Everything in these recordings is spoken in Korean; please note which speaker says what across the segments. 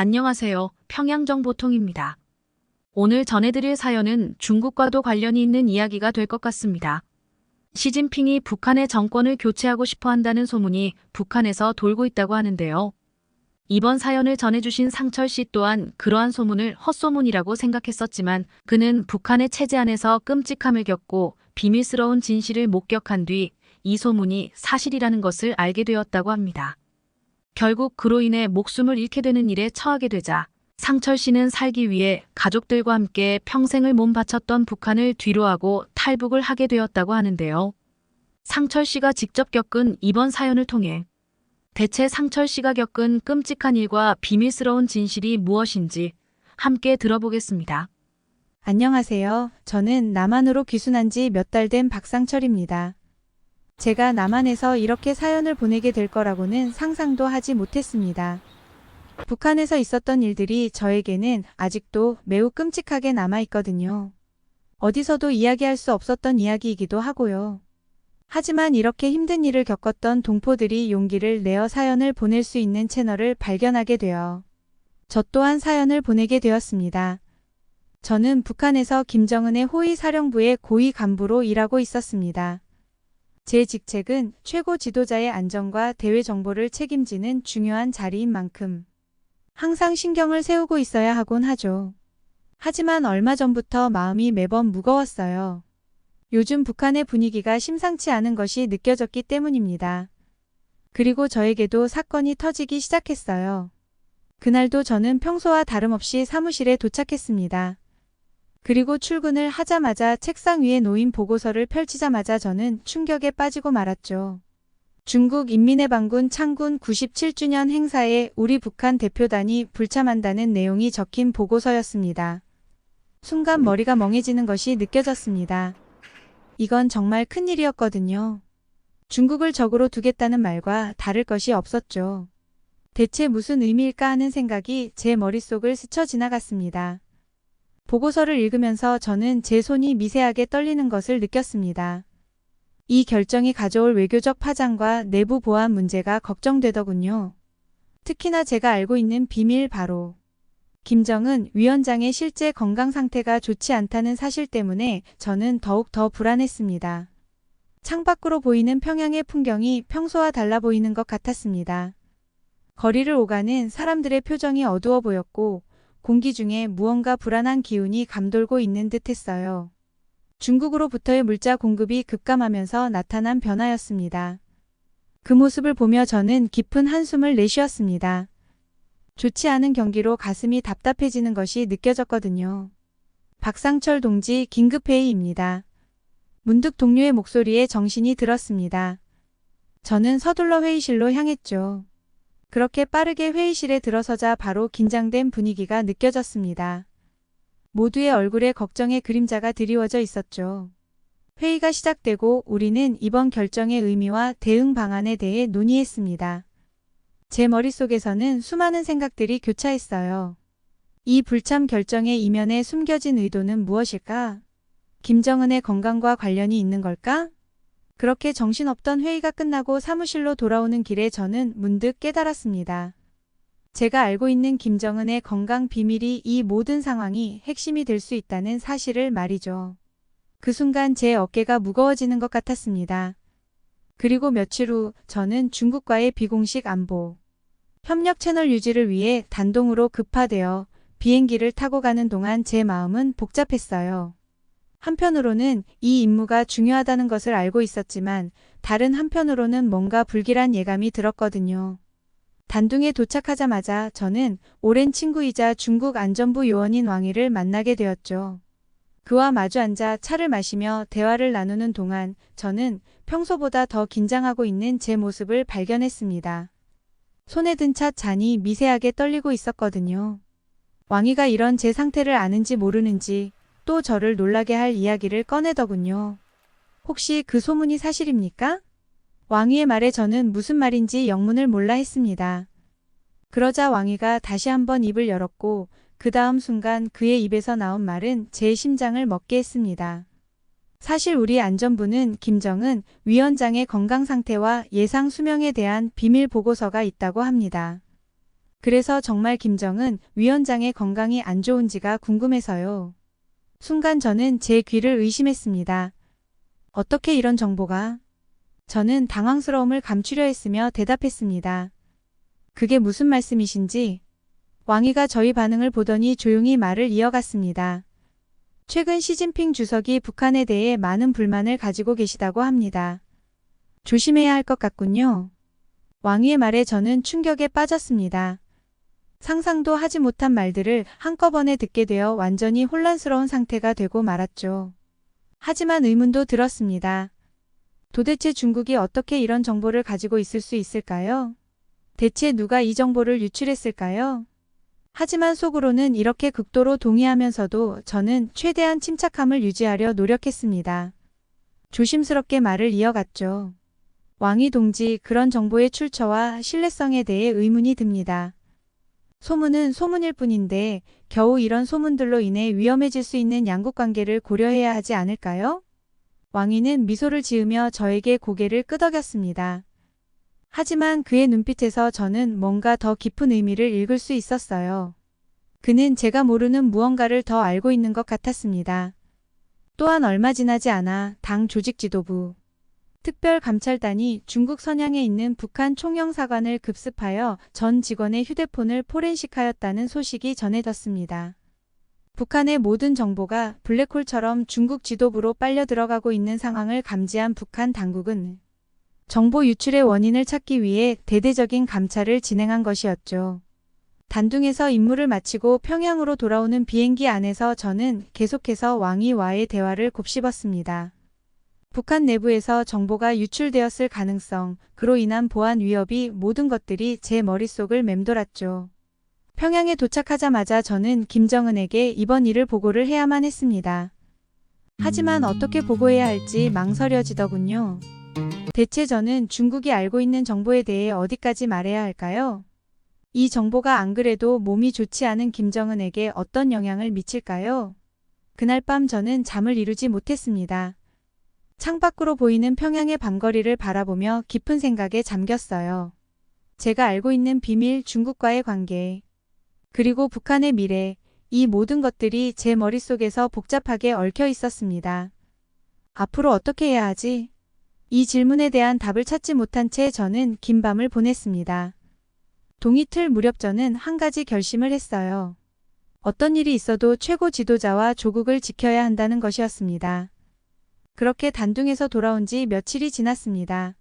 Speaker 1: 안녕하세요. 평양정보통입니다. 오늘 전해드릴 사연은 중국과도 관련이 있는 이야기가 될 것 같습니다. 시진핑이 북한의 정권을 교체하고 싶어 한다는 소문이 북한에서 돌고 있다고 하는데요. 이번 사연을 전해주신 상철 씨 또한 그러한 소문을 헛소문이라고 생각했었지만 그는 북한의 체제 안에서 끔찍함을 겪고 비밀스러운 진실을 목격한 뒤 이 소문이 사실이라는 것을 알게 되었다고 합니다. 결국 그로 인해 목숨을 잃게 되는 일에 처하게 되자 상철 씨는 살기 위해 가족들과 함께 평생을 몸 바쳤던 북한을 뒤로하고 탈북을 하게 되었다고 하는데요. 상철 씨가 직접 겪은 이번 사연을 통해 대체 상철 씨가 겪은 끔찍한 일과 비밀스러운 진실이 무엇인지 함께 들어보겠습니다.
Speaker 2: 안녕하세요. 저는 남한으로 귀순한 지 몇 달 된 박상철입니다. 제가 남한에서 이렇게 사연을 보내게 될 거라고는 상상도 하지 못했습니다. 북한에서 있었던 일들이 저에게는 아직도 매우 끔찍하게 남아있거든요. 어디서도 이야기할 수 없었던 이야기이기도 하고요. 하지만 이렇게 힘든 일을 겪었던 동포들이 용기를 내어 사연을 보낼 수 있는 채널을 발견하게 되어 저 또한 사연을 보내게 되었습니다. 저는 북한에서 김정은의 호위사령부의 고위 간부로 일하고 있었습니다. 제 직책은 최고 지도자의 안전과 대외 정보를 책임지는 중요한 자리인 만큼 항상 신경을 세우고 있어야 하곤 하죠. 하지만 얼마 전부터 마음이 매번 무거웠어요. 요즘 북한의 분위기가 심상치 않은 것이 느껴졌기 때문입니다. 그리고 저에게도 사건이 터지기 시작했어요. 그날도 저는 평소와 다름없이 사무실에 도착했습니다. 그리고 출근을 하자마자 책상 위에 놓인 보고서를 펼치자마자 저는 충격에 빠지고 말았죠. 중국 인민해방군 창군 97주년 행사에 우리 북한 대표단이 불참한다는 내용이 적힌 보고서였습니다. 순간 머리가 멍해지는 것이 느껴졌습니다. 이건 정말 큰일이었거든요. 중국을 적으로 두겠다는 말과 다를 것이 없었죠. 대체 무슨 의미일까 하는 생각이 제 머릿속을 스쳐 지나갔습니다. 보고서를 읽으면서 저는 제 손이 미세하게 떨리는 것을 느꼈습니다. 이 결정이 가져올 외교적 파장과 내부 보안 문제가 걱정되더군요. 특히나 제가 알고 있는 비밀 바로 김정은 위원장의 실제 건강 상태가 좋지 않다는 사실 때문에 저는 더욱 더 불안했습니다. 창밖으로 보이는 평양의 풍경이 평소와 달라 보이는 것 같았습니다. 거리를 오가는 사람들의 표정이 어두워 보였고 공기 중에 무언가 불안한 기운이 감돌고 있는 듯 했어요. 중국으로부터의 물자 공급이 급감하면서 나타난 변화였습니다. 그 모습을 보며 저는 깊은 한숨을 내쉬었습니다. 좋지 않은 경기로 가슴이 답답해지는 것이 느껴졌거든요. 박상철 동지 긴급회의입니다. 문득 동료의 목소리에 정신이 들었습니다. 저는 서둘러 회의실로 향했죠. 그렇게 빠르게 회의실에 들어서자 바로 긴장된 분위기가 느껴졌습니다. 모두의 얼굴에 걱정의 그림자가 드리워져 있었죠. 회의가 시작되고 우리는 이번 결정의 의미와 대응 방안에 대해 논의했습니다. 제 머릿속에서는 수많은 생각들이 교차했어요. 이 불참 결정의 이면에 숨겨진 의도는 무엇일까? 김정은의 건강과 관련이 있는 걸까? 그렇게 정신없던 회의가 끝나고 사무실로 돌아오는 길에 저는 문득 깨달았습니다. 제가 알고 있는 김정은의 건강 비밀이 이 모든 상황이 핵심이 될 수 있다는 사실을 말이죠. 그 순간 제 어깨가 무거워지는 것 같았습니다. 그리고 며칠 후 저는 중국과의 비공식 안보 협력 채널 유지를 위해 단동으로 급파되어 비행기를 타고 가는 동안 제 마음은 복잡했어요. 한편으로는 이 임무가 중요하다는 것을 알고 있었지만 다른 한편으로는 뭔가 불길한 예감이 들었거든요. 단둥에 도착하자마자 저는 오랜 친구이자 중국 안전부 요원인 왕이를 만나게 되었죠. 그와 마주 앉아 차를 마시며 대화를 나누는 동안 저는 평소보다 더 긴장하고 있는 제 모습을 발견했습니다. 손에 든 차 잔이 미세하게 떨리고 있었거든요. 왕이가 이런 제 상태를 아는지 모르는지 또 저를 놀라게 할 이야기를 꺼내더군요. 혹시 그 소문이 사실입니까? 왕이의 말에 저는 무슨 말인지 영문을 몰라 했습니다. 그러자 왕이가 다시 한번 입을 열었고 그 다음 순간 그의 입에서 나온 말은 제 심장을 먹게 했습니다. 사실 우리 안전부는 김정은 위원장의 건강 상태와 예상 수명에 대한 비밀 보고서가 있다고 합니다. 그래서 정말 김정은 위원장의 건강이 안 좋은지가 궁금해서요. 순간 저는 제 귀를 의심했습니다. 어떻게 이런 정보가? 저는 당황스러움을 감추려 했으며 대답했습니다. 그게 무슨 말씀이신지? 왕이가 저희 반응을 보더니 조용히 말을 이어갔습니다. 최근 시진핑 주석이 북한에 대해 많은 불만을 가지고 계시다고 합니다. 조심해야 할 것 같군요. 왕위의 말에 저는 충격에 빠졌습니다. 상상도 하지 못한 말들을 한꺼번에 듣게 되어 완전히 혼란스러운 상태가 되고 말았죠. 하지만 의문도 들었습니다. 도대체 중국이 어떻게 이런 정보를 가지고 있을 수 있을까요? 대체 누가 이 정보를 유출했을까요? 하지만 속으로는 이렇게 극도로 동의하면서도 저는 최대한 침착함을 유지하려 노력했습니다. 조심스럽게 말을 이어갔죠. 왕이 동지, 그런 정보의 출처와 신뢰성에 대해 의문이 듭니다. 소문은 소문일 뿐인데 겨우 이런 소문들로 인해 위험해질 수 있는 양국 관계를 고려해야 하지 않을까요? 왕이는 미소를 지으며 저에게 고개를 끄덕였습니다. 하지만 그의 눈빛에서 저는 뭔가 더 깊은 의미를 읽을 수 있었어요. 그는 제가 모르는 무언가를 더 알고 있는 것 같았습니다. 또한 얼마 지나지 않아 당 조직 지도부 특별감찰단이 중국 선양에 있는 북한 총영사관을 급습하여 전 직원의 휴대폰을 포렌식하였다는 소식이 전해졌습니다. 북한의 모든 정보가 블랙홀처럼 중국 지도부로 빨려 들어가고 있는 상황을 감지한 북한 당국은 정보 유출의 원인을 찾기 위해 대대적인 감찰을 진행한 것이었죠. 단둥에서 임무를 마치고 평양으로 돌아오는 비행기 안에서 저는 계속해서 왕이와의 대화를 곱씹었습니다. 북한 내부에서 정보가 유출되었을 가능성, 그로 인한 보안 위협이 모든 것들이 제 머릿속을 맴돌았죠. 평양에 도착하자마자 저는 김정은에게 이번 일을 보고를 해야만 했습니다. 하지만 어떻게 보고해야 할지 망설여지더군요. 대체 저는 중국이 알고 있는 정보에 대해 어디까지 말해야 할까요? 이 정보가 안 그래도 몸이 좋지 않은 김정은에게 어떤 영향을 미칠까요? 그날 밤 저는 잠을 이루지 못했습니다. 창밖으로 보이는 평양의 밤거리를 바라보며 깊은 생각에 잠겼어요. 제가 알고 있는 비밀, 중국과의 관계, 그리고 북한의 미래, 이 모든 것들이 제 머릿속에서 복잡하게 얽혀 있었습니다. 앞으로 어떻게 해야 하지? 이 질문에 대한 답을 찾지 못한 채 저는 긴 밤을 보냈습니다. 동이틀 무렵 저는 한 가지 결심을 했어요. 어떤 일이 있어도 최고 지도자와 조국을 지켜야 한다는 것이었습니다. 그렇게 단둥에서 돌아온 지 며칠이 지났습니다.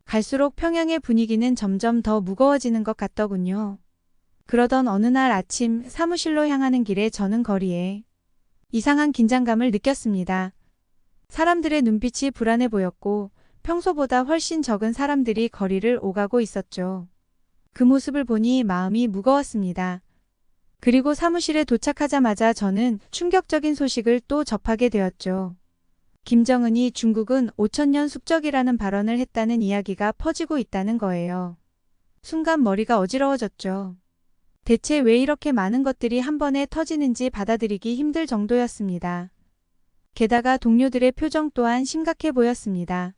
Speaker 2: 갈수록 평양의 분위기는 점점 더 무거워지는 것 같더군요. 그러던 어느 날 아침 사무실로 향하는 길에 저는 거리에 이상한 긴장감을 느꼈습니다. 사람들의 눈빛이 불안해 보였고 평소보다 훨씬 적은 사람들이 거리를 오가고 있었죠. 그 모습을 보니 마음이 무거웠습니다. 그리고 사무실에 도착하자마자 저는 충격적인 소식을 또 접하게 되었죠. 김정은이 중국은 5천년 숙적이라는 발언을 했다는 이야기가 퍼지고 있다는 거예요. 순간 머리가 어지러워졌죠. 대체 왜 이렇게 많은 것들이 한 번에 터지는지 받아들이기 힘들 정도였습니다. 게다가 동료들의 표정 또한 심각해 보였습니다.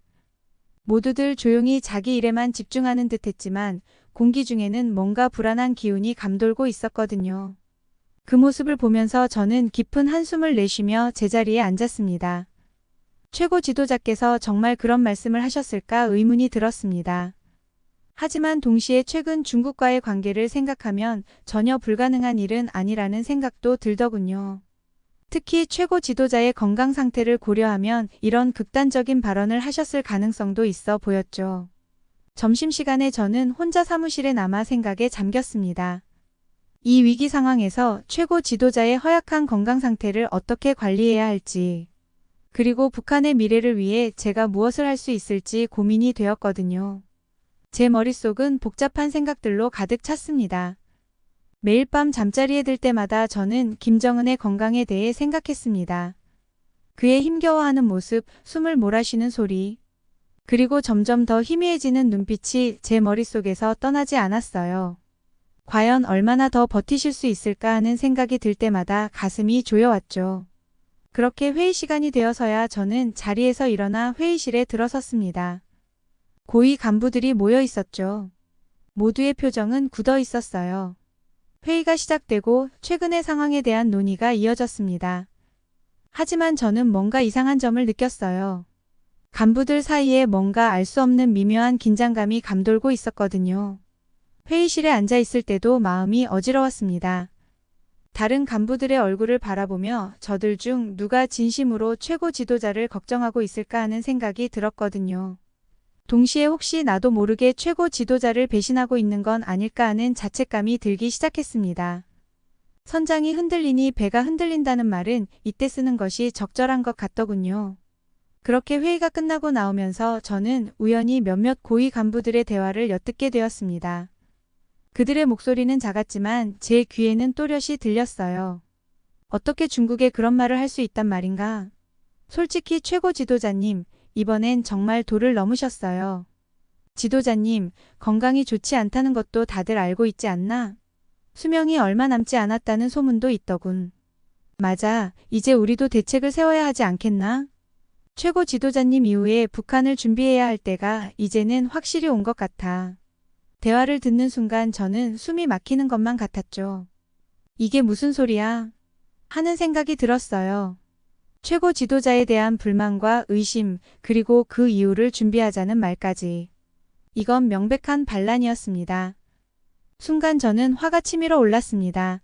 Speaker 2: 모두들 조용히 자기 일에만 집중하는 듯 했지만 공기 중에는 뭔가 불안한 기운이 감돌고 있었거든요. 그 모습을 보면서 저는 깊은 한숨을 내쉬며 제자리에 앉았습니다. 최고 지도자께서 정말 그런 말씀을 하셨을까 의문이 들었습니다. 하지만 동시에 최근 중국과의 관계를 생각하면 전혀 불가능한 일은 아니라는 생각도 들더군요. 특히 최고 지도자의 건강 상태를 고려하면 이런 극단적인 발언을 하셨을 가능성도 있어 보였죠. 점심시간에 저는 혼자 사무실에 남아 생각에 잠겼습니다. 이 위기 상황에서 최고 지도자의 허약한 건강 상태를 어떻게 관리해야 할지, 그리고 북한의 미래를 위해 제가 무엇을 할 수 있을지 고민이 되었거든요. 제 머릿속은 복잡한 생각들로 가득 찼습니다. 매일 밤 잠자리에 들 때마다 저는 김정은의 건강에 대해 생각했습니다. 그의 힘겨워하는 모습, 숨을 몰아쉬는 소리, 그리고 점점 더 희미해지는 눈빛이 제 머릿속에서 떠나지 않았어요. 과연 얼마나 더 버티실 수 있을까 하는 생각이 들 때마다 가슴이 조여왔죠. 그렇게 회의 시간이 되어서야 저는 자리에서 일어나 회의실에 들어섰습니다. 고위 간부들이 모여 있었죠. 모두의 표정은 굳어 있었어요. 회의가 시작되고 최근의 상황에 대한 논의가 이어졌습니다. 하지만 저는 뭔가 이상한 점을 느꼈어요. 간부들 사이에 뭔가 알 수 없는 미묘한 긴장감이 감돌고 있었거든요. 회의실에 앉아 있을 때도 마음이 어지러웠습니다. 다른 간부들의 얼굴을 바라보며 저들 중 누가 진심으로 최고 지도자를 걱정하고 있을까 하는 생각이 들었거든요. 동시에 혹시 나도 모르게 최고 지도자를 배신하고 있는 건 아닐까 하는 자책감이 들기 시작했습니다. 선장이 흔들리니 배가 흔들린다는 말은 이때 쓰는 것이 적절한 것 같더군요. 그렇게 회의가 끝나고 나오면서 저는 우연히 몇몇 고위 간부들의 대화를 엿듣게 되었습니다. 그들의 목소리는 작았지만 제 귀에는 또렷이 들렸어요. 어떻게 중국에 그런 말을 할 수 있단 말인가? 솔직히 최고 지도자님, 이번엔 정말 도를 넘으셨어요. 지도자님, 건강이 좋지 않다는 것도 다들 알고 있지 않나? 수명이 얼마 남지 않았다는 소문도 있더군. 맞아, 이제 우리도 대책을 세워야 하지 않겠나? 최고 지도자님 이후에 북한을 준비해야 할 때가 이제는 확실히 온 것 같아. 대화를 듣는 순간 저는 숨이 막히는 것만 같았죠. 이게 무슨 소리야? 하는 생각이 들었어요. 최고 지도자에 대한 불만과 의심, 그리고 그 이유를 준비하자는 말까지. 이건 명백한 반란이었습니다. 순간 저는 화가 치밀어 올랐습니다.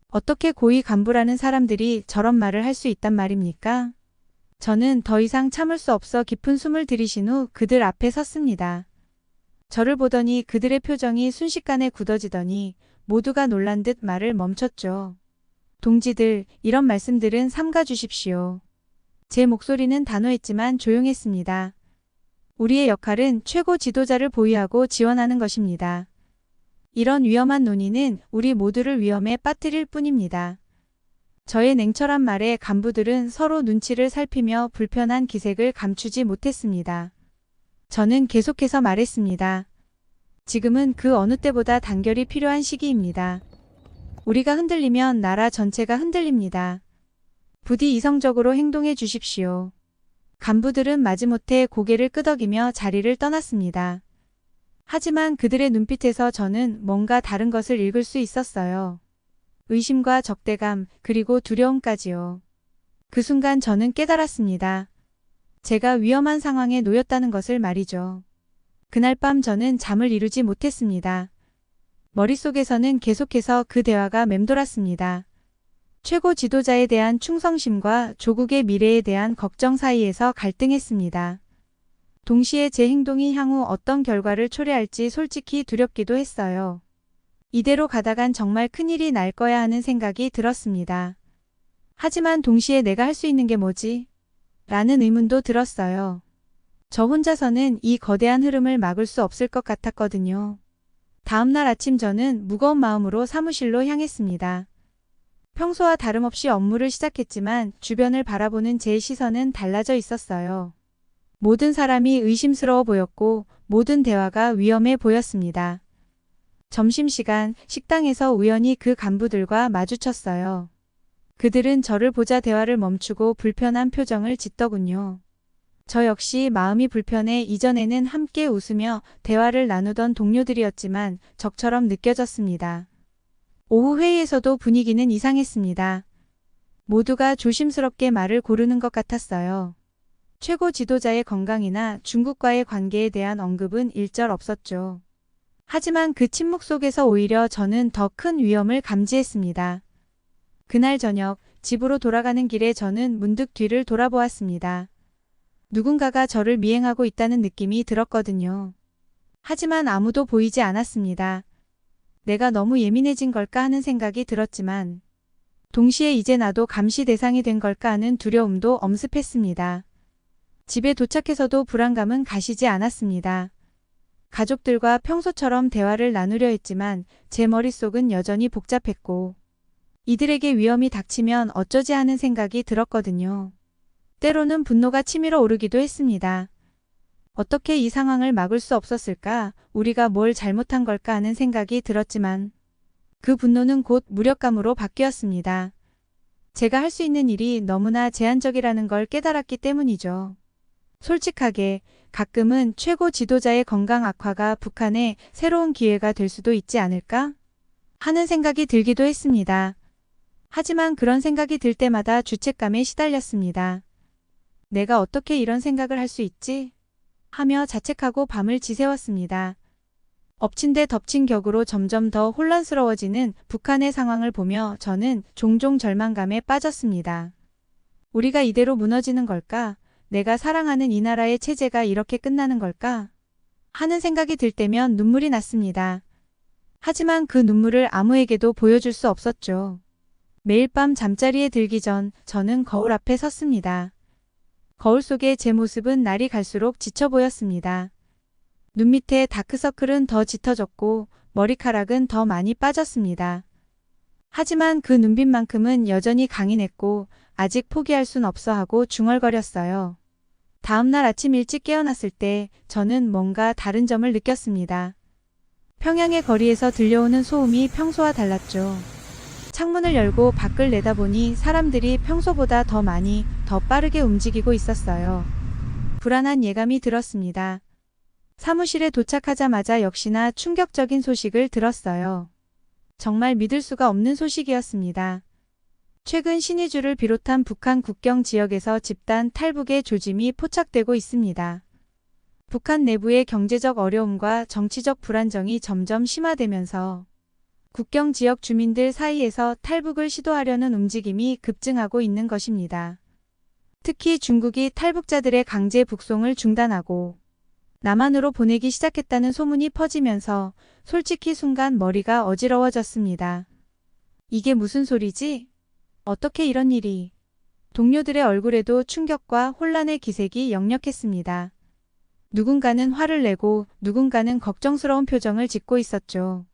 Speaker 2: 어떻게 고위 간부라는 사람들이 저런 말을 할 수 있단 말입니까? 저는 더 이상 참을 수 없어 깊은 숨을 들이신 후 그들 앞에 섰습니다. 저를 보더니 그들의 표정이 순식간에 굳어지더니 모두가 놀란 듯 말을 멈췄죠. 동지들, 이런 말씀들은 삼가 주십시오. 제 목소리는 단호했지만 조용했습니다. 우리의 역할은 최고 지도자를 보위하고 지원하는 것입니다. 이런 위험한 논의는 우리 모두를 위험에 빠뜨릴 뿐입니다. 저의 냉철한 말에 간부들은 서로 눈치를 살피며 불편한 기색을 감추지 못했습니다. 저는 계속해서 말했습니다. 지금은 그 어느 때보다 단결이 필요한 시기입니다. 우리가 흔들리면 나라 전체가 흔들립니다. 부디 이성적으로 행동해 주십시오. 간부들은 마지못해 고개를 끄덕이며 자리를 떠났습니다. 하지만 그들의 눈빛에서 저는 뭔가 다른 것을 읽을 수 있었어요. 의심과 적대감, 그리고 두려움까지요. 그 순간 저는 깨달았습니다. 제가 위험한 상황에 놓였다는 것을 말이죠. 그날 밤 저는 잠을 이루지 못했습니다. 머릿속에서는 계속해서 그 대화가 맴돌았습니다. 최고 지도자에 대한 충성심과 조국의 미래에 대한 걱정 사이에서 갈등했습니다. 동시에 제 행동이 향후 어떤 결과를 초래할지 솔직히 두렵기도 했어요. 이대로 가다간 정말 큰일이 날 거야 하는 생각이 들었습니다. 하지만 동시에 내가 할 수 있는 게 뭐지? 라는 의문도 들었어요. 저 혼자서는 이 거대한 흐름을 막을 수 없을 것 같았거든요. 다음날 아침 저는 무거운 마음으로 사무실로 향했습니다. 평소와 다름없이 업무를 시작했지만 주변을 바라보는 제 시선은 달라져 있었어요. 모든 사람이 의심스러워 보였고 모든 대화가 위험해 보였습니다. 점심시간 식당에서 우연히 그 간부들과 마주쳤어요. 그들은 저를 보자 대화를 멈추고 불편한 표정을 짓더군요. 저 역시 마음이 불편해 이전에는 함께 웃으며 대화를 나누던 동료들이었지만 적처럼 느껴졌습니다. 오후 회의에서도 분위기는 이상했습니다. 모두가 조심스럽게 말을 고르는 것 같았어요. 최고 지도자의 건강이나 중국과의 관계에 대한 언급은 일절 없었죠. 하지만 그 침묵 속에서 오히려 저는 더 큰 위험을 감지했습니다. 그날 저녁 집으로 돌아가는 길에 저는 문득 뒤를 돌아보았습니다. 누군가가 저를 미행하고 있다는 느낌이 들었거든요. 하지만 아무도 보이지 않았습니다. 내가 너무 예민해진 걸까 하는 생각이 들었지만 동시에 이제 나도 감시 대상이 된 걸까 하는 두려움도 엄습했습니다. 집에 도착해서도 불안감은 가시지 않았습니다. 가족들과 평소처럼 대화를 나누려 했지만 제 머릿속은 여전히 복잡했고 이들에게 위험이 닥치면 어쩌지 하는 생각이 들었거든요. 때로는 분노가 치밀어 오르기도 했습니다. 어떻게 이 상황을 막을 수 없었을까? 우리가 뭘 잘못한 걸까 하는 생각이 들었지만 그 분노는 곧 무력감으로 바뀌었습니다. 제가 할 수 있는 일이 너무나 제한적이라는 걸 깨달았기 때문이죠. 솔직하게 가끔은 최고 지도자의 건강 악화가 북한의 새로운 기회가 될 수도 있지 않을까? 하는 생각이 들기도 했습니다. 하지만 그런 생각이 들 때마다 죄책감에 시달렸습니다. 내가 어떻게 이런 생각을 할 수 있지? 하며 자책하고 밤을 지새웠습니다. 엎친 데 덮친 격으로 점점 더 혼란스러워지는 북한의 상황을 보며 저는 종종 절망감에 빠졌습니다. 우리가 이대로 무너지는 걸까? 내가 사랑하는 이 나라의 체제가 이렇게 끝나는 걸까? 하는 생각이 들 때면 눈물이 났습니다. 하지만 그 눈물을 아무에게도 보여줄 수 없었죠. 매일 밤 잠자리에 들기 전 저는 거울 앞에 섰습니다. 거울 속의 제 모습은 날이 갈수록 지쳐 보였습니다. 눈 밑에 다크서클은 더 짙어졌고 머리카락은 더 많이 빠졌습니다. 하지만 그 눈빛만큼은 여전히 강인했고 아직 포기할 순 없어 하고 중얼거렸어요. 다음날 아침 일찍 깨어났을 때 저는 뭔가 다른 점을 느꼈습니다. 평양의 거리에서 들려오는 소음이 평소와 달랐죠. 창문을 열고 밖을 내다보니 사람들이 평소보다 더 많이, 더 빠르게 움직이고 있었어요. 불안한 예감이 들었습니다. 사무실에 도착하자마자 역시나 충격적인 소식을 들었어요. 정말 믿을 수가 없는 소식이었습니다. 최근 신의주를 비롯한 북한 국경 지역에서 집단 탈북의 조짐이 포착되고 있습니다. 북한 내부의 경제적 어려움과 정치적 불안정이 점점 심화되면서 국경 지역 주민들 사이에서 탈북을 시도하려는 움직임이 급증하고 있는 것입니다. 특히 중국이 탈북자들의 강제 북송을 중단하고 남한으로 보내기 시작했다는 소문이 퍼지면서 솔직히 순간 머리가 어지러워졌습니다. 이게 무슨 소리지? 어떻게 이런 일이? 동료들의 얼굴에도 충격과 혼란의 기색이 역력했습니다. 누군가는 화를 내고 누군가는 걱정스러운 표정을 짓고 있었죠.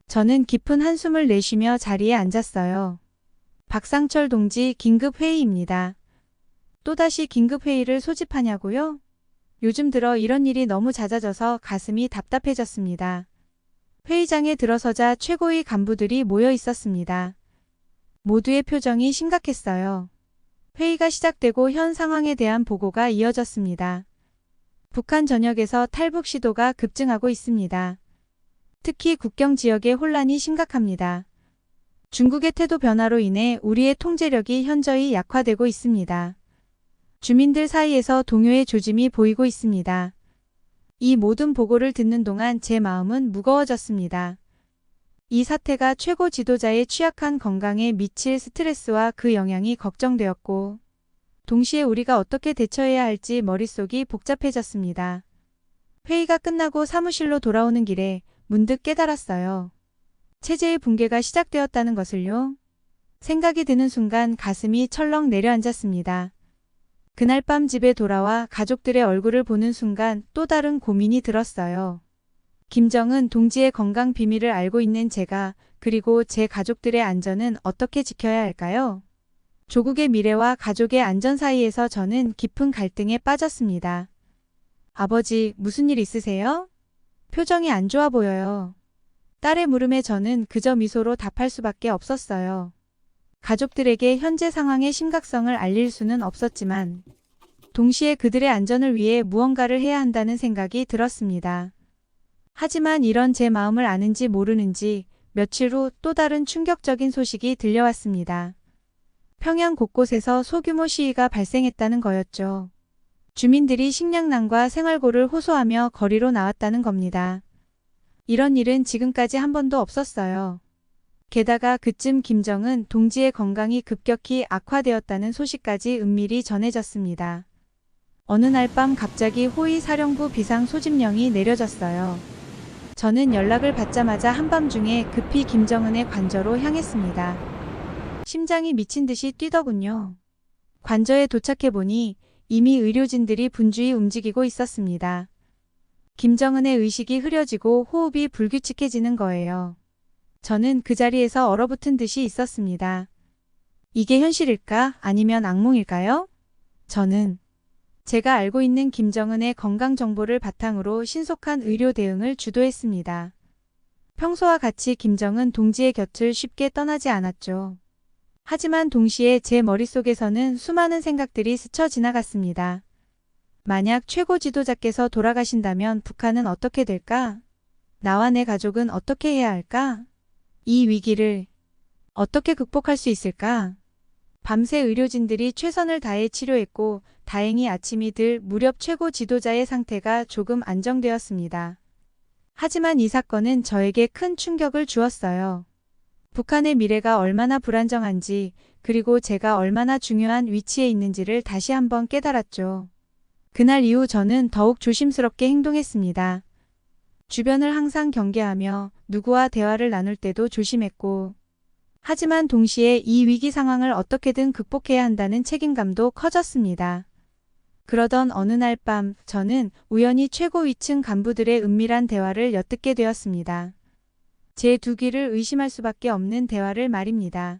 Speaker 2: 저는 깊은 한숨을 내쉬며 자리에 앉았어요. 박상철 동지 긴급회의입니다. 또다시 긴급회의를 소집하냐고요? 요즘 들어 이런 일이 너무 잦아져서 가슴이 답답해졌습니다. 회의장에 들어서자 최고위 간부들이 모여 있었습니다. 모두의 표정이 심각했어요. 회의가 시작되고 현 상황에 대한 보고가 이어졌습니다. 북한 전역에서 탈북 시도가 급증하고 있습니다. 특히 국경 지역의 혼란이 심각합니다. 중국의 태도 변화로 인해 우리의 통제력이 현저히 약화되고 있습니다. 주민들 사이에서 동요의 조짐이 보이고 있습니다. 이 모든 보고를 듣는 동안 제 마음은 무거워졌습니다. 이 사태가 최고 지도자의 취약한 건강에 미칠 스트레스와 그 영향이 걱정되었고, 동시에 우리가 어떻게 대처해야 할지 머릿속이 복잡해졌습니다. 회의가 끝나고 사무실로 돌아오는 길에 문득 깨달았어요. 체제의 붕괴가 시작되었다는 것을요. 생각이 드는 순간 가슴이 철렁 내려앉았습니다. 그날 밤 집에 돌아와 가족들의 얼굴을 보는 순간 또 다른 고민이 들었어요. 김정은 동지의 건강 비밀을 알고 있는 제가, 그리고 제 가족들의 안전은 어떻게 지켜야 할까요? 조국의 미래와 가족의 안전 사이에서 저는 깊은 갈등에 빠졌습니다. 아버지, 무슨 일 있으세요? 표정이 안 좋아 보여요. 딸의 물음에 저는 그저 미소로 답할 수밖에 없었어요. 가족들에게 현재 상황의 심각성을 알릴 수는 없었지만 동시에 그들의 안전을 위해 무언가를 해야 한다는 생각이 들었습니다. 하지만 이런 제 마음을 아는지 모르는지 며칠 후 또 다른 충격적인 소식이 들려왔습니다. 평양 곳곳에서 소규모 시위가 발생했다는 거였죠. 주민들이 식량난과 생활고를 호소하며 거리로 나왔다는 겁니다. 이런 일은 지금까지 한 번도 없었어요. 게다가 그쯤 김정은 동지의 건강이 급격히 악화되었다는 소식까지 은밀히 전해졌습니다. 어느 날 밤 갑자기 호위 사령부 비상 소집령이 내려졌어요. 저는 연락을 받자마자 한밤중에 급히 김정은의 관저로 향했습니다. 심장이 미친 듯이 뛰더군요. 관저에 도착해보니 이미 의료진들이 분주히 움직이고 있었습니다. 김정은의 의식이 흐려지고 호흡이 불규칙해지는 거예요. 저는 그 자리에서 얼어붙은 듯이 있었습니다. 이게 현실일까? 아니면 악몽일까요? 저는 제가 알고 있는 김정은의 건강 정보를 바탕으로 신속한 의료 대응을 주도했습니다. 평소와 같이 김정은 동지의 곁을 쉽게 떠나지 않았죠. 하지만 동시에 제 머릿속에서는 수많은 생각들이 스쳐 지나갔습니다. 만약 최고 지도자께서 돌아가신다면 북한은 어떻게 될까? 나와 내 가족은 어떻게 해야 할까? 이 위기를 어떻게 극복할 수 있을까? 밤새 의료진들이 최선을 다해 치료했고 다행히 아침이 들 무렵 최고 지도자의 상태가 조금 안정되었습니다. 하지만 이 사건은 저에게 큰 충격을 주었어요. 북한의 미래가 얼마나 불안정한지 그리고 제가 얼마나 중요한 위치에 있는지를 다시 한번 깨달았죠. 그날 이후 저는 더욱 조심스럽게 행동했습니다. 주변을 항상 경계하며 누구와 대화를 나눌 때도 조심했고 하지만 동시에 이 위기 상황을 어떻게든 극복해야 한다는 책임감도 커졌습니다. 그러던 어느 날 밤 저는 우연히 최고 위층 간부들의 은밀한 대화를 엿듣게 되었습니다. 제 두 귀를 의심할 수밖에 없는 대화를 말입니다.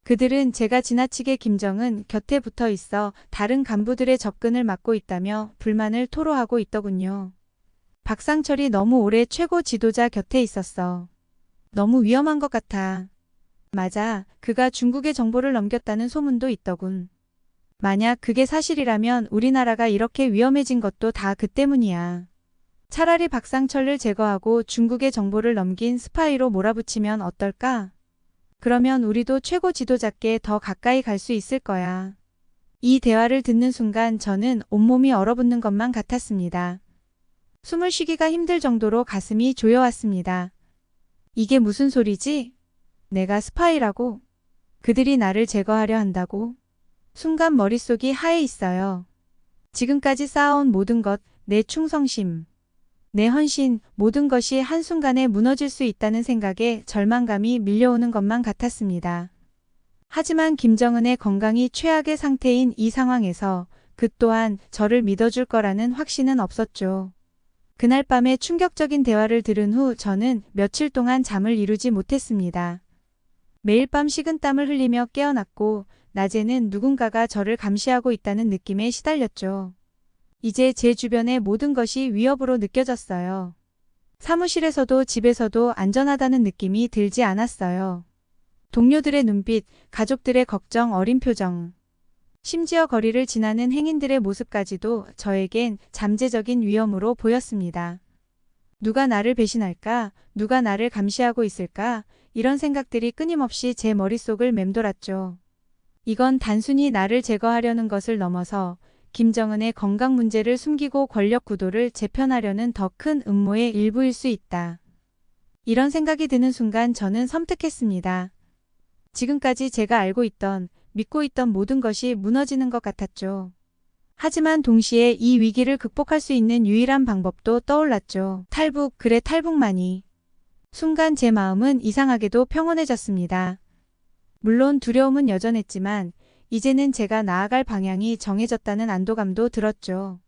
Speaker 2: 그들은 제가 지나치게 김정은 곁에 붙어 있어 다른 간부들의 접근을 막고 있다며 불만을 토로하고 있더군요. 박상철이 너무 오래 최고 지도자 곁에 있었어. 너무 위험한 것 같아. 맞아, 그가 중국에 정보를 넘겼다는 소문도 있더군. 만약 그게 사실이라면 우리나라가 이렇게 위험해진 것도 다 그 때문이야. 차라리 박상철을 제거하고 중국에 정보를 넘긴 스파이로 몰아붙이면 어떨까? 그러면 우리도 최고 지도자께 더 가까이 갈 수 있을 거야. 이 대화를 듣는 순간 저는 온몸이 얼어붙는 것만 같았습니다. 숨을 쉬기가 힘들 정도로 가슴이 조여왔습니다. 이게 무슨 소리지? 내가 스파이라고? 그들이 나를 제거하려 한다고? 순간 머릿속이 하얘 있어요. 지금까지 쌓아온 모든 것, 내 충성심, 내 헌신, 모든 것이 한순간에 무너질 수 있다는 생각에 절망감이 밀려오는 것만 같았습니다. 하지만 김정은의 건강이 최악의 상태인 이 상황에서 그 또한 저를 믿어줄 거라는 확신은 없었죠. 그날 밤에 충격적인 대화를 들은 후 저는 며칠 동안 잠을 이루지 못했습니다. 매일 밤 식은땀을 흘리며 깨어났고 낮에는 누군가가 저를 감시하고 있다는 느낌에 시달렸죠. 이제 제 주변의 모든 것이 위협으로 느껴졌어요. 사무실에서도 집에서도 안전하다는 느낌이 들지 않았어요. 동료들의 눈빛, 가족들의 걱정 어린 표정, 심지어 거리를 지나는 행인들의 모습까지도 저에겐 잠재적인 위험으로 보였습니다. 누가 나를 배신할까? 누가 나를 감시하고 있을까? 이런 생각들이 끊임없이 제 머릿속을 맴돌았죠. 이건 단순히 나를 제거하려는 것을 넘어서 김정은의 건강 문제를 숨기고 권력 구도를 재편하려는 더 큰 음모의 일부일 수 있다. 이런 생각이 드는 순간 저는 섬뜩했습니다. 지금까지 제가 알고 있던, 믿고 있던 모든 것이 무너지는 것 같았죠. 하지만 동시에 이 위기를 극복할 수 있는 유일한 방법도 떠올랐죠. 탈북, 그래 탈북만이. 순간 제 마음은 이상하게도 평온해졌습니다. 물론 두려움은 여전했지만 이제는 제가 나아갈 방향이 정해졌다는 안도감도 들었죠.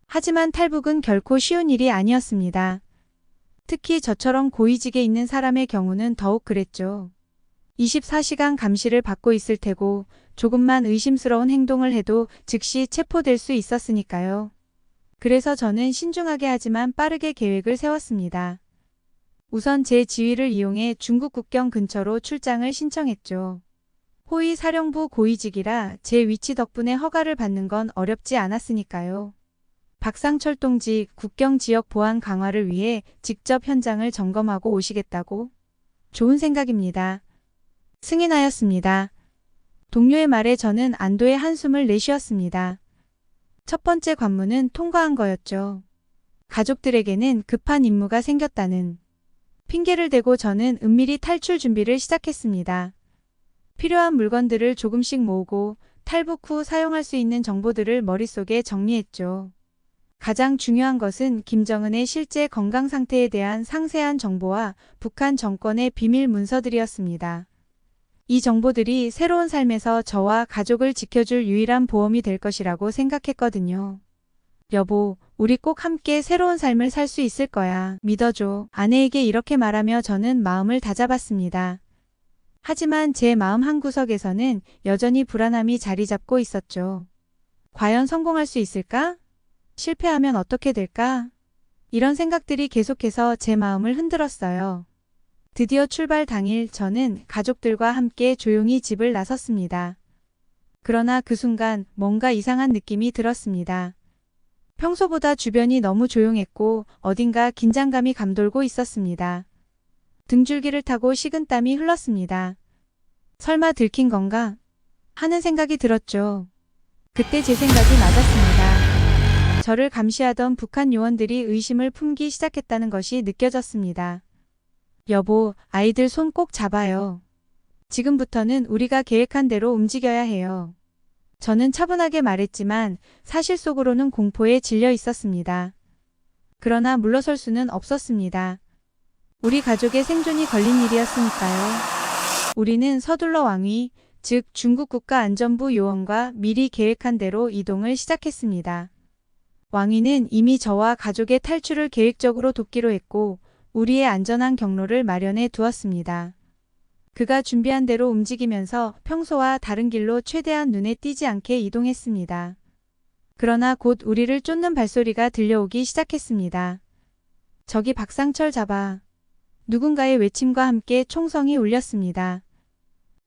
Speaker 2: 하지만 탈북은 결코 쉬운 일이 아니었습니다. 특히 저처럼 고위직에 있는 사람의 경우는 더욱 그랬죠. 24시간 감시를 받고 있을 테고 조금만 의심스러운 행동을 해도 즉시 체포될 수 있었으니까요. 그래서 저는 신중하게 하지만 빠르게 계획을 세웠습니다. 우선 제 지위를 이용해 중국 국경 근처로 출장을 신청했죠. 호위 사령부 고위직이라 제 위치 덕분에 허가를 받는 건 어렵지 않았으니까요. 박상철 동지 국경 지역 보안 강화를 위해 직접 현장을 점검하고 오시겠다고? 좋은 생각입니다. 승인하였습니다. 동료의 말에 저는 안도의 한숨을 내쉬었습니다. 첫 번째 관문은 통과한 거였죠. 가족들에게는 급한 임무가 생겼다는 핑계를 대고 저는 은밀히 탈출 준비를 시작했습니다. 필요한 물건들을 조금씩 모으고 탈북 후 사용할 수 있는 정보들을 머릿속에 정리했죠. 가장 중요한 것은 김정은의 실제 건강 상태에 대한 상세한 정보와 북한 정권의 비밀 문서들이었습니다. 이 정보들이 새로운 삶에서 저와 가족을 지켜줄 유일한 보험이 될 것이라고 생각했거든요. 여보, 우리 꼭 함께 새로운 삶을 살 수 있을 거야. 믿어줘. 아내에게 이렇게 말하며 저는 마음을 다잡았습니다. 하지만 제 마음 한구석에서는 여전히 불안함이 자리 잡고 있었죠. 과연 성공할 수 있을까? 실패하면 어떻게 될까? 이런 생각들이 계속해서 제 마음을 흔들었어요. 드디어 출발 당일 저는 가족들과 함께 조용히 집을 나섰습니다. 그러나 그 순간 뭔가 이상한 느낌이 들었습니다. 평소보다 주변이 너무 조용했고 어딘가 긴장감이 감돌고 있었습니다. 등줄기를 타고 식은땀이 흘렀습니다. 설마 들킨 건가? 하는 생각이 들었죠. 그때 제 생각이 맞았습니다. 저를 감시하던 북한 요원들이 의심을 품기 시작했다는 것이 느껴졌습니다. 여보, 아이들 손 꼭 잡아요. 지금부터는 우리가 계획한 대로 움직여야 해요. 저는 차분하게 말했지만 사실 속으로는 공포에 질려 있었습니다. 그러나 물러설 수는 없었습니다. 우리 가족의 생존이 걸린 일이었으니까요. 우리는 서둘러 왕위, 즉 중국 국가안전부 요원과 미리 계획한 대로 이동을 시작했습니다. 왕위는 이미 저와 가족의 탈출을 계획적으로 돕기로 했고 우리의 안전한 경로를 마련해 두었습니다. 그가 준비한 대로 움직이면서 평소와 다른 길로 최대한 눈에 띄지 않게 이동했습니다. 그러나 곧 우리를 쫓는 발소리가 들려오기 시작했습니다. 저기 박상철 잡아. 누군가의 외침과 함께 총성이 울렸습니다.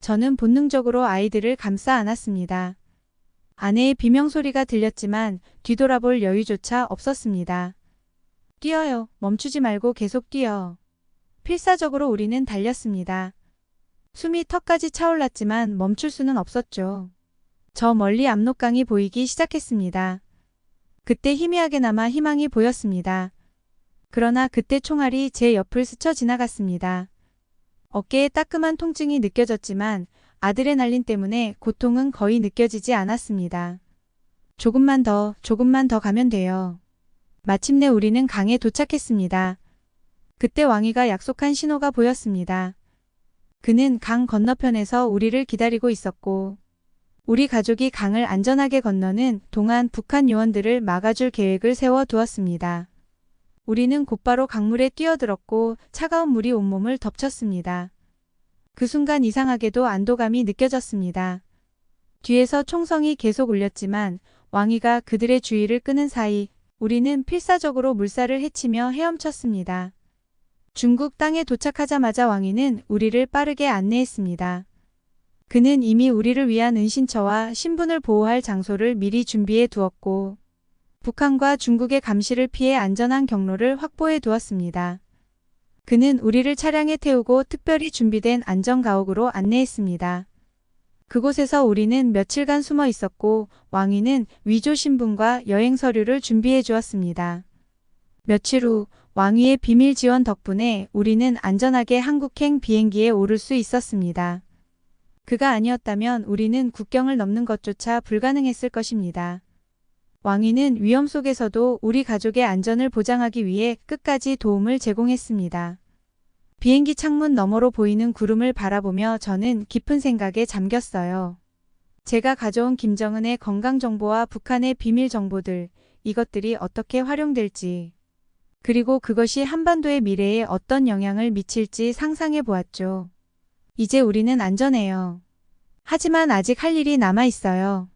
Speaker 2: 저는 본능적으로 아이들을 감싸 안았습니다. 아내의 비명소리가 들렸지만 뒤돌아볼 여유조차 없었습니다. 뛰어요. 멈추지 말고 계속 뛰어. 필사적으로 우리는 달렸습니다. 숨이 턱까지 차올랐지만 멈출 수는 없었죠. 저 멀리 압록강이 보이기 시작했습니다. 그때 희미하게나마 희망이 보였습니다. 그러나 그때 총알이 제 옆을 스쳐 지나갔습니다. 어깨에 따끔한 통증이 느껴졌지만 아드레날린 때문에 고통은 거의 느껴지지 않았습니다. 조금만 더 가면 돼요. 마침내 우리는 강에 도착했습니다. 그때 왕이가 약속한 신호가 보였습니다. 그는 강 건너편에서 우리를 기다리고 있었고 우리 가족이 강을 안전하게 건너는 동안 북한 요원들을 막아줄 계획을 세워두었습니다. 우리는 곧바로 강물에 뛰어들었고 차가운 물이 온몸을 덮쳤습니다. 그 순간 이상하게도 안도감이 느껴졌습니다. 뒤에서 총성이 계속 울렸지만 왕이가 그들의 주의를 끄는 사이 우리는 필사적으로 물살을 헤치며 헤엄쳤습니다. 중국 땅에 도착하자마자 왕이는 우리를 빠르게 안내했습니다. 그는 이미 우리를 위한 은신처와 신분을 보호할 장소를 미리 준비해 두었고 북한과 중국의 감시를 피해 안전한 경로를 확보해 두었습니다. 그는 우리를 차량에 태우고 특별히 준비된 안전가옥으로 안내했습니다. 그곳에서 우리는 며칠간 숨어 있었고 왕이는 위조 신분과 여행 서류를 준비해 주었습니다. 며칠 후 왕위의 비밀 지원 덕분에 우리는 안전하게 한국행 비행기에 오를 수 있었습니다. 그가 아니었다면 우리는 국경을 넘는 것조차 불가능했을 것입니다. 왕위는 위험 속에서도 우리 가족의 안전을 보장하기 위해 끝까지 도움을 제공했습니다. 비행기 창문 너머로 보이는 구름을 바라보며 저는 깊은 생각에 잠겼어요. 제가 가져온 김정은의 건강정보와 북한의 비밀 정보들, 이것들이 어떻게 활용될지, 그리고 그것이 한반도의 미래에 어떤 영향을 미칠지 상상해 보았죠. 이제 우리는 안전해요. 하지만 아직 할 일이 남아 있어요.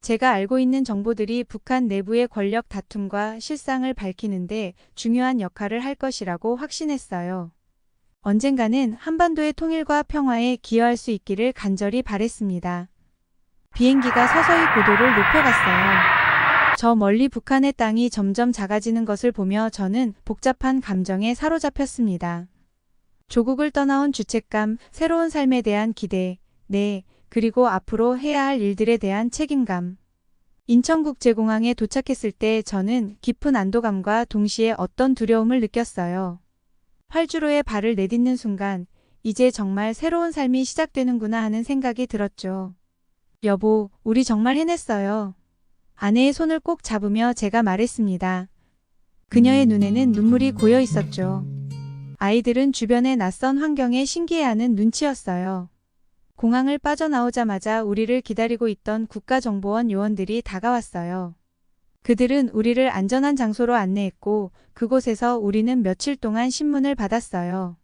Speaker 2: 제가 알고 있는 정보들이 북한 내부의 권력 다툼과 실상을 밝히는데 중요한 역할을 할 것이라고 확신했어요. 언젠가는 한반도의 통일과 평화에 기여할 수 있기를 간절히 바랬습니다. 비행기가 서서히 고도를 높여갔어요. 저 멀리 북한의 땅이 점점 작아지는 것을 보며 저는 복잡한 감정에 사로잡혔습니다. 조국을 떠나온 주책감, 새로운 삶에 대한 기대, 그리고 앞으로 해야 할 일들에 대한 책임감. 인천국제공항에 도착했을 때 저는 깊은 안도감과 동시에 어떤 두려움을 느꼈어요. 활주로에 발을 내딛는 순간 이제 정말 새로운 삶이 시작되는구나 하는 생각이 들었죠. 여보, 우리 정말 해냈어요. 아내의 손을 꼭 잡으며 제가 말했습니다. 그녀의 눈에는 눈물이 고여 있었죠. 아이들은 주변의 낯선 환경에 신기해하는 눈치였어요. 공항을 빠져나오자마자 우리를 기다리고 있던 국가정보원 요원들이 다가왔어요. 그들은 우리를 안전한 장소로 안내했고 그곳에서 우리는 며칠 동안 신문을 받았어요.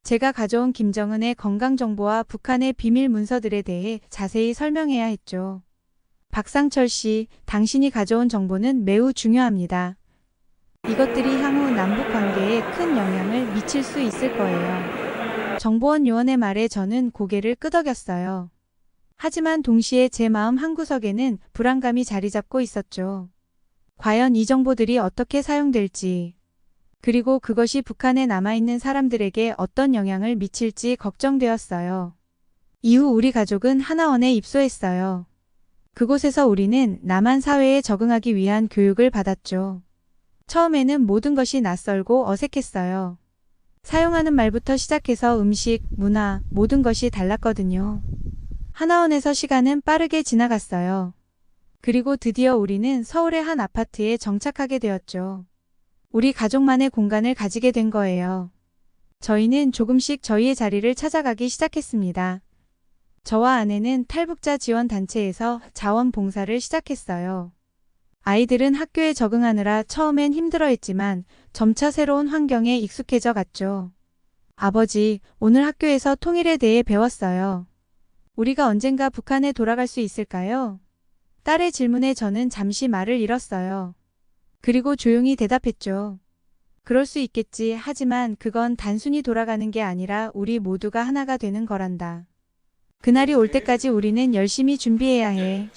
Speaker 2: 제가 가져온 김정은의 건강정보와 북한의 비밀 문서들에 대해 자세히 설명해야 했죠. 박상철 씨, 당신이 가져온 정보는 매우 중요합니다. 이것들이 향후 남북 관계에 큰 영향을 미칠 수 있을 거예요. 정보원 요원의 말에 저는 고개를 끄덕였어요. 하지만 동시에 제 마음 한구석에는 불안감이 자리 잡고 있었죠. 과연 이 정보들이 어떻게 사용될지, 그리고 그것이 북한에 남아있는 사람들에게 어떤 영향을 미칠지 걱정되었어요. 이후 우리 가족은 하나원에 입소했어요. 그곳에서 우리는 남한 사회에 적응하기 위한 교육을 받았죠. 처음에는 모든 것이 낯설고 어색했어요. 사용하는 말부터 시작해서 음식, 문화, 모든 것이 달랐거든요. 하나원에서 시간은 빠르게 지나갔어요. 그리고 드디어 우리는 서울의 한 아파트에 정착하게 되었죠. 우리 가족만의 공간을 가지게 된 거예요. 저희는 조금씩 저희의 자리를 찾아가기 시작했습니다. 저와 아내는 탈북자 지원 단체에서 자원봉사를 시작했어요. 아이들은 학교에 적응하느라 처음엔 힘들어했지만 점차 새로운 환경에 익숙해져 갔죠. 아버지, 오늘 학교에서 통일에 대해 배웠어요. 우리가 언젠가 북한에 돌아갈 수 있을까요? 딸의 질문에 저는 잠시 말을 잃었어요. 그리고 조용히 대답했죠. 그럴 수 있겠지. 하지만 그건 단순히 돌아가는 게 아니라 우리 모두가 하나가 되는 거란다. 그날이 올 때까지 우리는 열심히 준비해야 해.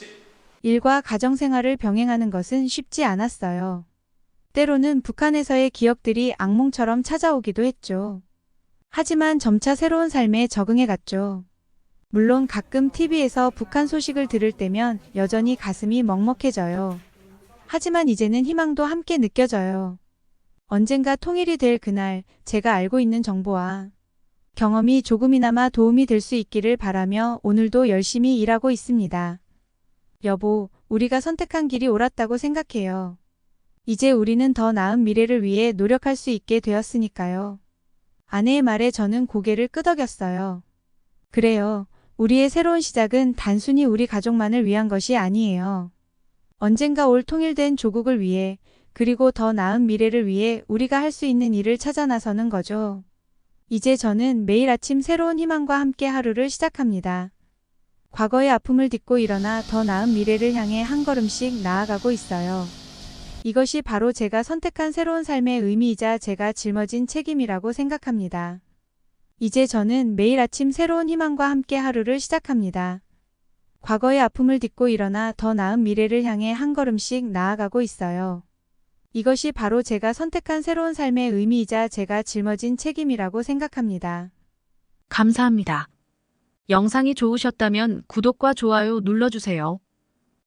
Speaker 2: 일과 가정생활을 병행하는 것은 쉽지 않았어요. 때로는 북한에서의 기억들이 악몽처럼 찾아오기도 했죠. 하지만 점차 새로운 삶에 적응해 갔죠. 물론 가끔 TV에서 북한 소식을 들을 때면 여전히 가슴이 먹먹해져요. 하지만 이제는 희망도 함께 느껴져요. 언젠가 통일이 될 그날 제가 알고 있는 정보와 경험이 조금이나마 도움이 될 수 있기를 바라며 오늘도 열심히 일하고 있습니다. 여보, 우리가 선택한 길이 옳았다고 생각해요. 이제 우리는 더 나은 미래를 위해 노력할 수 있게 되었으니까요. 아내의 말에 저는 고개를 끄덕였어요. 그래요. 우리의 새로운 시작은 단순히 우리 가족만을 위한 것이 아니에요. 언젠가 올 통일된 조국을 위해, 그리고 더 나은 미래를 위해 우리가 할 수 있는 일을 찾아 나서는 거죠. 이제 저는 매일 아침 새로운 희망과 함께 하루를 시작합니다. 과거의 아픔을 딛고 일어나 더 나은 미래를 향해 한 걸음씩 나아가고 있어요. 이것이 바로 제가 선택한 새로운 삶의 의미이자 제가 짊어진 책임이라고 생각합니다. 이제 저는 매일 아침 새로운 희망과 함께 하루를 시작합니다. 과거의 아픔을 딛고 일어나 더 나은 미래를 향해 한 걸음씩 나아가고 있어요. 이것이 바로 제가 선택한 새로운 삶의 의미이자 제가 짊어진 책임이라고 생각합니다.
Speaker 1: 감사합니다. 영상이 좋으셨다면 구독과 좋아요 눌러주세요.